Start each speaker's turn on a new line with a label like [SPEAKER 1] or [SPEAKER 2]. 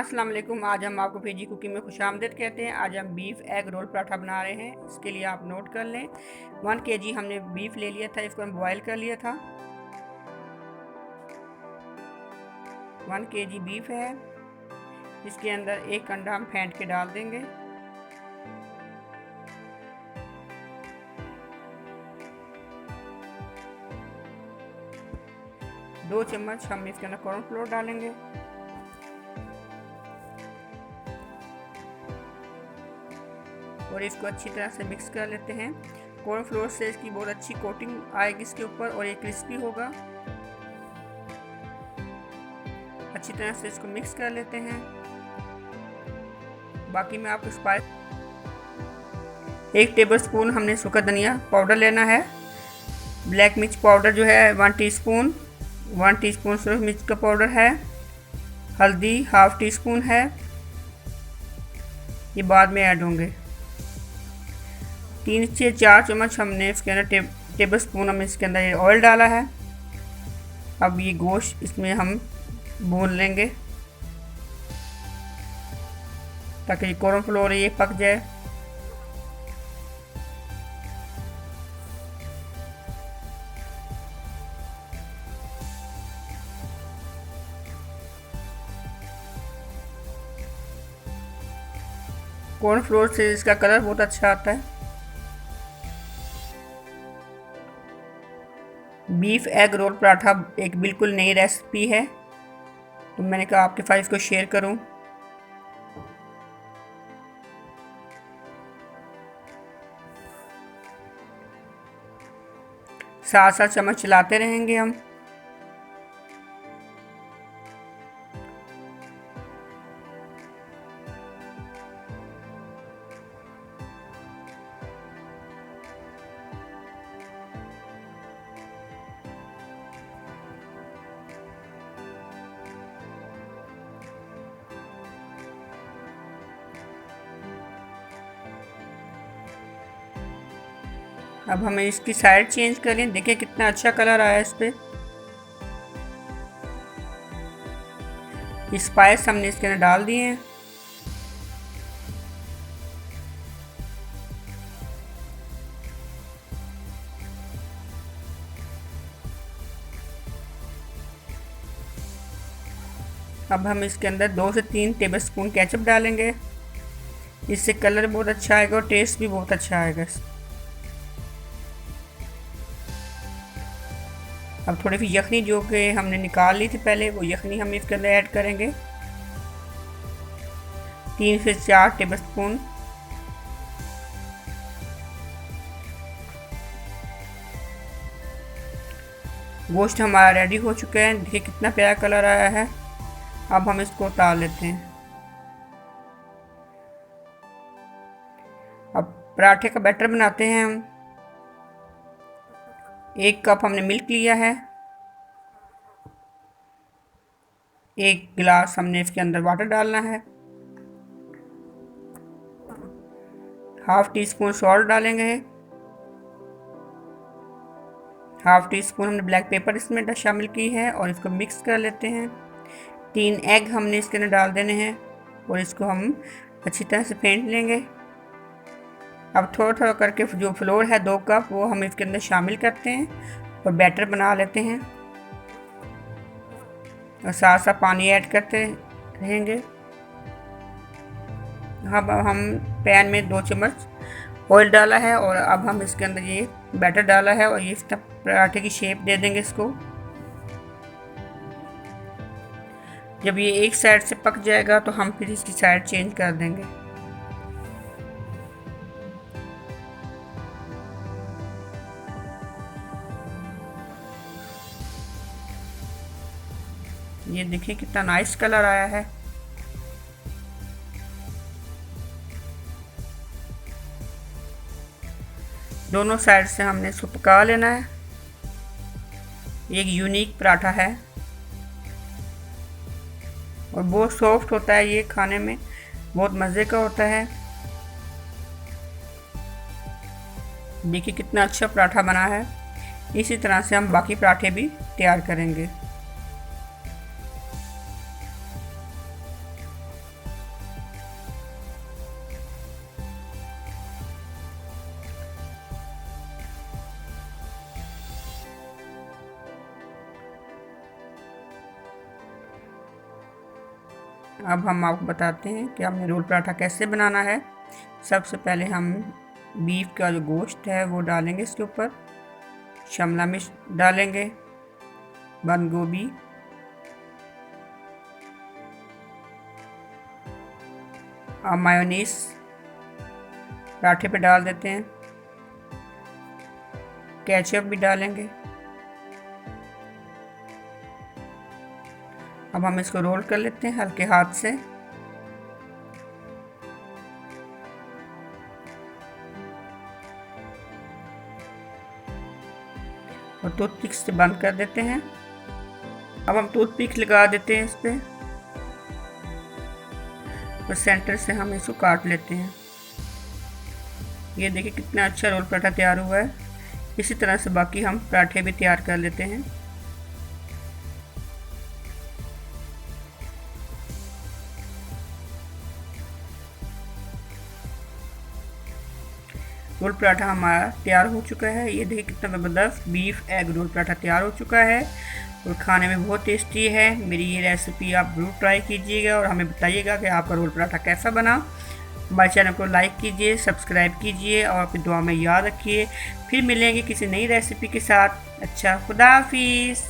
[SPEAKER 1] अस्सलाम वालेकुम। आज हम आपको फीजी कुकिंग में खुशामदीद कहते हैं। आज हम बीफ एग रोल पराठा बना रहे हैं। इसके लिए आप नोट कर लें 1 kg हमने बीफ ले लिया था, इसको हम बॉयल कर लिया था। 1 kg बीफ है, इसके अंदर एक अंडा हम फेंट के डाल देंगे। दो चम्मच हम इसके अंदर कॉर्नफ्लोर डालेंगे। और इसको अच्छी तरह से मिक्स कर लेते हैं। कॉर्नफ्लोर से इसकी बहुत अच्छी कोटिंग आएगी इसके ऊपर और ये क्रिस्पी होगा। अच्छी तरह से इसको मिक्स कर लेते हैं। बाकी में आपको स्पाइस 1 टेबलस्पून हमने सूखा धनिया पाउडर लेना है। ब्लैक मिर्च पाउडर जो है 1 टीस्पून, 1 टीस्पून सूरज मिर्च का पाउडर है। हल्दी 1/2 टीस्पून है, ये बाद में ऐड होंगे। 3 से 4 चम्मच हमने इसके अंदर टेबल स्पून हमने इसके अंदर ये ऑयल डाला है। अब ये गोश्त इसमें हम भून लेंगे ताकि ये कॉर्नफ्लोर ये पक जाए। कॉर्नफ्लोर से इसका कलर बहुत अच्छा आता है। बीफ एग रोल पराठा एक बिल्कुल नई रेसिपी है, तो मैंने कहा आपके साथ इसको शेयर करूं। साथ साथ चम्मच चलाते रहेंगे हम। अब हमें इसकी साइड चेंज करें, देखिए कितना अच्छा कलर आया इस पे। स्पाइस हमने इसके अंदर डाल दिए हैं। अब हम इसके अंदर 2 से 3 टेबलस्पून केचप डालेंगे। इससे कलर बहुत अच्छा आएगा और टेस्ट भी बहुत अच्छा आएगा। अब थोड़ी सी यखनी जो कि हमने निकाल ली थी पहले, वो यखनी हम इसके अंदर ऐड करेंगे। 3 से 4 टेबलस्पून। गोश्त हमारा रेडी हो चुका है, देखिए कितना प्यारा कलर आया है। अब हम इसको उतार लेते हैं। अब पराठे का बैटर बनाते हैं हम। 1 कप हमने मिल्क लिया है। 1 गिलास हमने इसके अंदर वाटर डालना है। 1/2 टीस्पून सॉल्ट डालेंगे। 1/2 टीस्पून हमने ब्लैक पेपर इसमें शामिल की है और इसको मिक्स कर लेते हैं। 3 एग हमने इसके अंदर डाल देने हैं और इसको हम अच्छी तरह से फेंट लेंगे। अब थोड़ा थोड़ा करके जो फ्लोर है 2 कप वो हम इसके अंदर शामिल करते हैं और बैटर बना लेते हैं और साथ साथ पानी ऐड करते रहेंगे। अब हम पैन में 2 चम्मच ऑयल डाला है और अब हम इसके अंदर ये बैटर डाला है और ये इस पराठे की शेप दे देंगे इसको। जब ये एक साइड से पक जाएगा तो हम फिर इसकी साइड चेंज कर देंगे। ये देखिए कितना नाइस कलर आया है। दोनों साइड से हमने इसको पका लेना है। एक यूनिक पराठा है और बहुत सॉफ्ट होता है, ये खाने में बहुत मज़े का होता है। देखिए कितना अच्छा पराठा बना है। इसी तरह से हम बाकी पराठे भी तैयार करेंगे। अब हम आपको बताते हैं कि हमने रोल पराठा कैसे बनाना है। सबसे पहले हम बीफ का जो गोश्त है वो डालेंगे इसके ऊपर, शिमला मिर्च डालेंगे, बंद गोभी, और मायोनीज पराठे पे डाल देते हैं, केचप भी डालेंगे। अब हम इसको रोल कर लेते हैं हल्के हाथ से। और टूथपिक से बंद कर देते हैं। अब हम टूथपिक लगा देते हैं इस पे और सेंटर से हम इसको काट लेते हैं। ये देखिए कितना अच्छा रोल पराठा तैयार हुआ है। इसी तरह से बाकी हम पराठे भी तैयार कर लेते हैं। रोल पराठा हमारा तैयार हो चुका है। ये देखिए कितना ज़बरदस्त बीफ एग रोल पराठा तैयार हो चुका है और खाने में बहुत टेस्टी है। मेरी ये रेसिपी आप ज़रूर ट्राई कीजिएगा और हमें बताइएगा कि आपका रोल पराठा कैसा बना। हमारे चैनल को लाइक कीजिए, सब्सक्राइब कीजिए और अपनी दुआ में याद रखिए। फिर मिलेंगे किसी नई रेसिपी के साथ। अच्छा, खुदा हाफिज़।